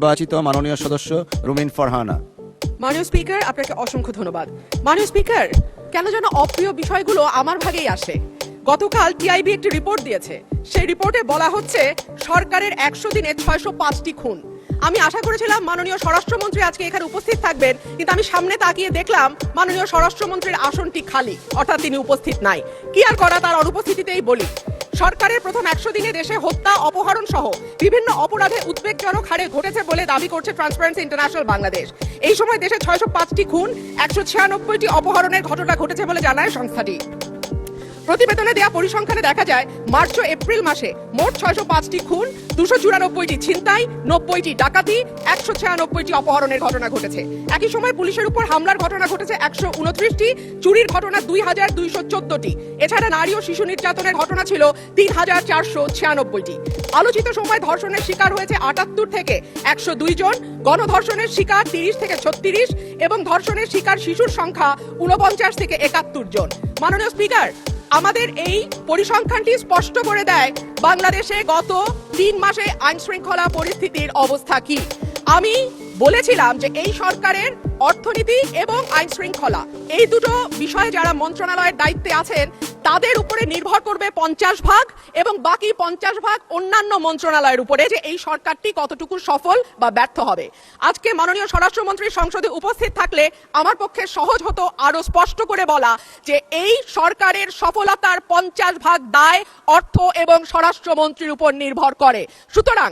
নির্বাচিত মাননীয় সদস্য রুমিন ফারহানা। মাননীয় স্পিকার, আপনাকে অসংখ্য ধন্যবাদ। মাননীয় স্পিকার, কেন যেন অপ্রিয় বিষয়গুলো আমার ভাগেই আসে। গতকাল টিআইবি একটি রিপোর্ট দিয়েছে, সেই রিপোর্টে বলা হচ্ছে সরকারের 100 দিনে 605টি খুন। আমি আশা করেছিলাম মাননীয় স্বরাষ্ট্রমন্ত্রী আজকে এখানে উপস্থিত থাকবেন, কিন্তু আমি সামনে তাকিয়ে দেখলাম মাননীয় স্বরাষ্ট্রমন্ত্রীর আসনটি খালি, অর্থাৎ তিনি উপস্থিত নাই। কি আর করা, তার অনুপস্থিতিতেই বলি। সরকারের প্রথম 100 দিনে দেশে হত্যা, অপহরণ সহ বিভিন্ন অপরাধে উদ্বেগজনক হারে ঘটেছে বলে দাবি করছে ট্রান্সপারেন্সি ইন্টারন্যাশনাল বাংলাদেশ। এই সময় দেশে 605টি খুন, 196টি অপহরণের ঘটনা ঘটেছে বলে জানায় সংস্থাটি। প্রতিবেদনে দেয়া পরিসংখ্যানে দেখা যায় মার্চ ও এপ্রিল মাসে মোট 605টি খুন, 294টি ছিনতাই, 90টি ডাকাতি, 196টি অপহরণের ঘটনা ঘটেছে। একই সময় পুলিশের উপর হামলার ঘটনা ঘটেছে 129টি, চুরির ঘটনা 2214টি। এছাড়া নারী ও শিশু নির্যাতনের ঘটনা ছিল 3496টি। আলোচিত সময় ধর্ষণের শিকার হয়েছে 78 থেকে 102 জন, গণধর্ষণের শিকার 30 থেকে 36 এবং ধর্ষণের শিকার শিশুর সংখ্যা 49 থেকে 71 জন। মাননীয় স্পিকার, আমাদের এই পরিসংখ্যানটি স্পষ্ট করে দেয় বাংলাদেশে গত 3 মাসে আইন শৃঙ্খলা পরিস্থিতির অবস্থা কি। আমি বলেছিলাম যে এই সরকারের অর্থনীতি এবং আইন শৃঙ্খলা এই দুটো বিষয়ে যারা মন্ত্রণালয়ের দায়িত্বে আছেন তাদের উপরে নির্ভর করবে 50 ভাগ এবং বাকি 50 ভাগ অন্যান্য মন্ত্রণালয়ের উপরে, যে এই সরকারটি কতটুকু সফল বা ব্যর্থ হবে। আজকে মাননীয় স্বরাষ্ট্রমন্ত্রী সংসদে উপস্থিত থাকলে আমার পক্ষে সহজ হতো আরো স্পষ্ট করে বলা যে এই সরকারের সফলতার 50 ভাগ দায় অর্থ এবং স্বরাষ্ট্রমন্ত্রীর উপর নির্ভর করে। সুতরাং